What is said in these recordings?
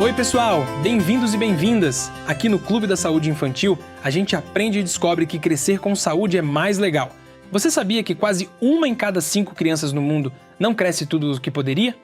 Oi pessoal, bem-vindos e bem-vindas! Aqui no Clube da Saúde Infantil, a gente aprende e descobre que crescer com saúde é mais legal. Você sabia que quase 1 em cada 5 crianças no mundo não cresce tudo o que poderia?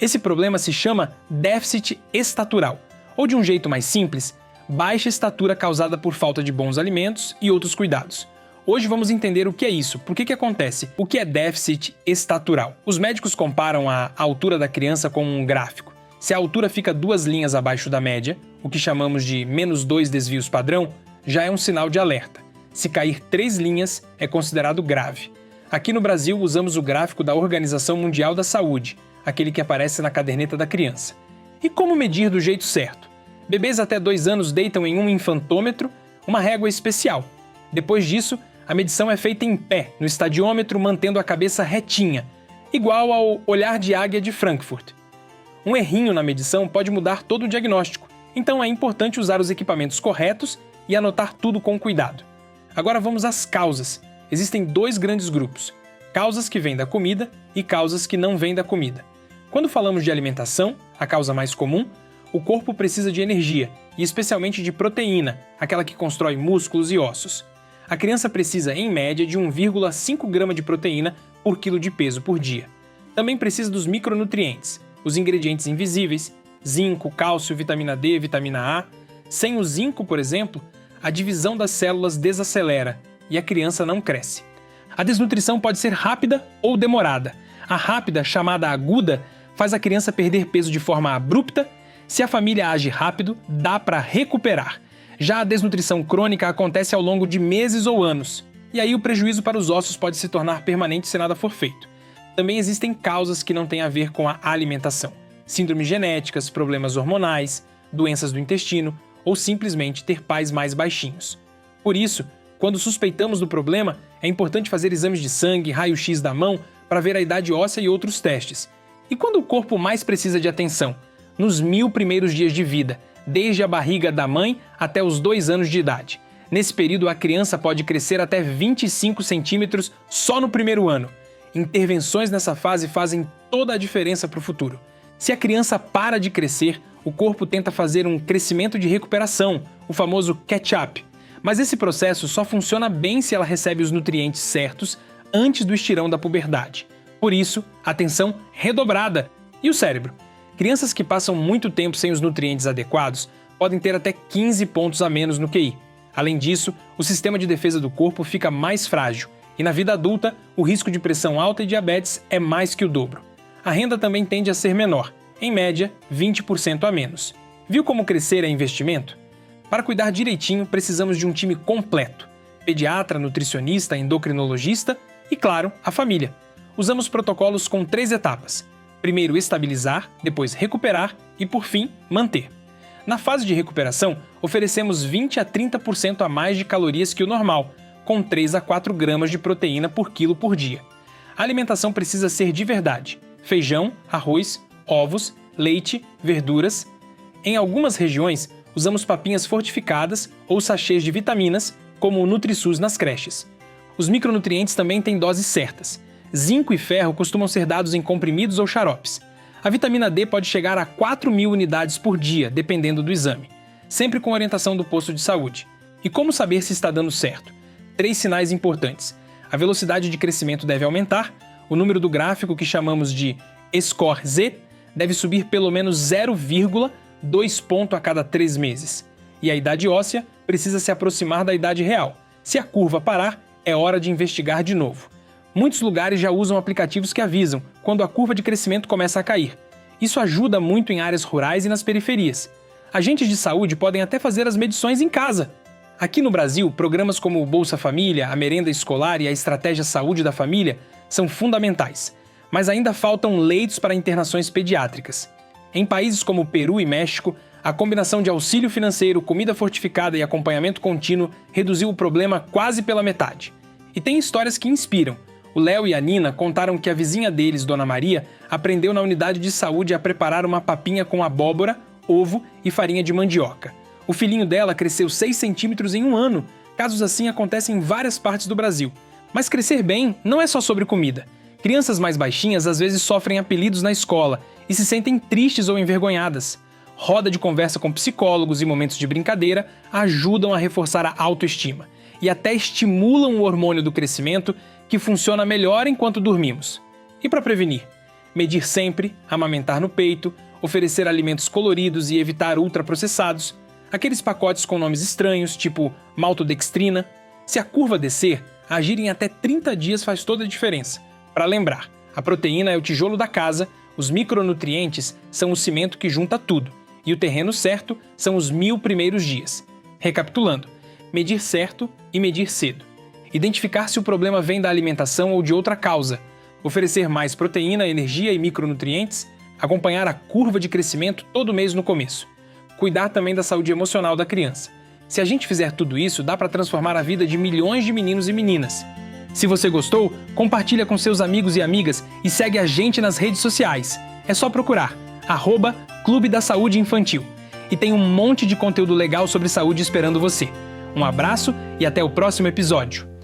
Esse problema se chama déficit estatural, ou de um jeito mais simples, baixa estatura causada por falta de bons alimentos e outros cuidados. Hoje vamos entender o que é isso, por que acontece, o que é déficit estatural. Os médicos comparam a altura da criança com um gráfico. Se a altura fica 2 linhas abaixo da média, o que chamamos de -2 desvios padrão, já é um sinal de alerta. Se cair 3 linhas, é considerado grave. Aqui no Brasil, usamos o gráfico da Organização Mundial da Saúde, aquele que aparece na caderneta da criança. E como medir do jeito certo? Bebês até 2 anos deitam em um infantômetro, uma régua especial. Depois disso, a medição é feita em pé, no estadiômetro, mantendo a cabeça retinha, igual ao olhar de águia de Frankfurt. Um errinho na medição pode mudar todo o diagnóstico, então é importante usar os equipamentos corretos e anotar tudo com cuidado. Agora vamos às causas. Existem 2 grandes grupos: causas que vêm da comida e causas que não vêm da comida. Quando falamos de alimentação, a causa mais comum, o corpo precisa de energia, e especialmente de proteína, aquela que constrói músculos e ossos. A criança precisa, em média, de 1,5 grama de proteína por quilo de peso por dia. Também precisa dos micronutrientes, os ingredientes invisíveis, zinco, cálcio, vitamina D, vitamina A. Sem o zinco, por exemplo, a divisão das células desacelera e a criança não cresce. A desnutrição pode ser rápida ou demorada. A rápida, chamada aguda, faz a criança perder peso de forma abrupta. Se a família age rápido, dá para recuperar. Já a desnutrição crônica acontece ao longo de meses ou anos, e aí o prejuízo para os ossos pode se tornar permanente se nada for feito. Também existem causas que não têm a ver com a alimentação: síndromes genéticas, problemas hormonais, doenças do intestino ou simplesmente ter pais mais baixinhos. Por isso, quando suspeitamos do problema, é importante fazer exames de sangue, raio-x da mão para ver a idade óssea e outros testes. E quando o corpo mais precisa de atenção? Nos 1000 primeiros dias de vida, desde a barriga da mãe até os 2 anos de idade. Nesse período, a criança pode crescer até 25 centímetros só no primeiro ano. Intervenções nessa fase fazem toda a diferença para o futuro. Se a criança para de crescer, o corpo tenta fazer um crescimento de recuperação, o famoso catch-up. Mas esse processo só funciona bem se ela recebe os nutrientes certos antes do estirão da puberdade. Por isso, atenção redobrada. E o cérebro? Crianças que passam muito tempo sem os nutrientes adequados podem ter até 15 pontos a menos no QI. Além disso, o sistema de defesa do corpo fica mais frágil e na vida adulta, o risco de pressão alta e diabetes é mais que o dobro. A renda também tende a ser menor, em média 20% a menos. Viu como crescer é investimento? Para cuidar direitinho, precisamos de um time completo: pediatra, nutricionista, endocrinologista e, claro, a família. Usamos protocolos com 3 etapas. Primeiro estabilizar, depois recuperar e, por fim, manter. Na fase de recuperação, oferecemos 20 a 30% a mais de calorias que o normal, com 3 a 4 gramas de proteína por quilo por dia. A alimentação precisa ser de verdade: feijão, arroz, ovos, leite, verduras. Em algumas regiões, usamos papinhas fortificadas ou sachês de vitaminas, como o NutriSUS nas creches. Os micronutrientes também têm doses certas. Zinco e ferro costumam ser dados em comprimidos ou xaropes. A vitamina D pode chegar a 4.000 unidades por dia, dependendo do exame, sempre com orientação do posto de saúde. E como saber se está dando certo? 3 sinais importantes: a velocidade de crescimento deve aumentar, o número do gráfico, que chamamos de score Z, deve subir pelo menos 0,2 ponto a cada 3 meses. E a idade óssea precisa se aproximar da idade real. Se a curva parar, é hora de investigar de novo. Muitos lugares já usam aplicativos que avisam quando a curva de crescimento começa a cair. Isso ajuda muito em áreas rurais e nas periferias. Agentes de saúde podem até fazer as medições em casa. Aqui no Brasil, programas como o Bolsa Família, a Merenda Escolar e a Estratégia Saúde da Família são fundamentais, mas ainda faltam leitos para internações pediátricas. Em países como Peru e México, a combinação de auxílio financeiro, comida fortificada e acompanhamento contínuo reduziu o problema quase pela metade. E tem histórias que inspiram. O Léo e a Nina contaram que a vizinha deles, Dona Maria, aprendeu na unidade de saúde a preparar uma papinha com abóbora, ovo e farinha de mandioca. O filhinho dela cresceu 6 centímetros em 1 ano. Casos assim acontecem em várias partes do Brasil. Mas crescer bem não é só sobre comida. Crianças mais baixinhas às vezes sofrem apelidos na escola e se sentem tristes ou envergonhadas. roda de conversa com psicólogos e momentos de brincadeira ajudam a reforçar a autoestima e até estimulam o hormônio do crescimento, que funciona melhor enquanto dormimos. E para prevenir? Medir sempre, amamentar no peito, oferecer alimentos coloridos e evitar ultraprocessados, aqueles pacotes com nomes estranhos, tipo maltodextrina. Se a curva descer, agir em até 30 dias faz toda a diferença. Para lembrar, a proteína é o tijolo da casa, os micronutrientes são o cimento que junta tudo, e o terreno certo são os 1000 primeiros dias. Recapitulando, medir certo e medir cedo. Identificar se o problema vem da alimentação ou de outra causa. Oferecer mais proteína, energia e micronutrientes. Acompanhar a curva de crescimento todo mês no começo. Cuidar também da saúde emocional da criança. Se a gente fizer tudo isso, dá para transformar a vida de milhões de meninos e meninas. Se você gostou, compartilha com seus amigos e amigas e segue a gente nas redes sociais. É só procurar @Clube da Saúde Infantil. E tem um monte de conteúdo legal sobre saúde esperando você. Um abraço e até o próximo episódio.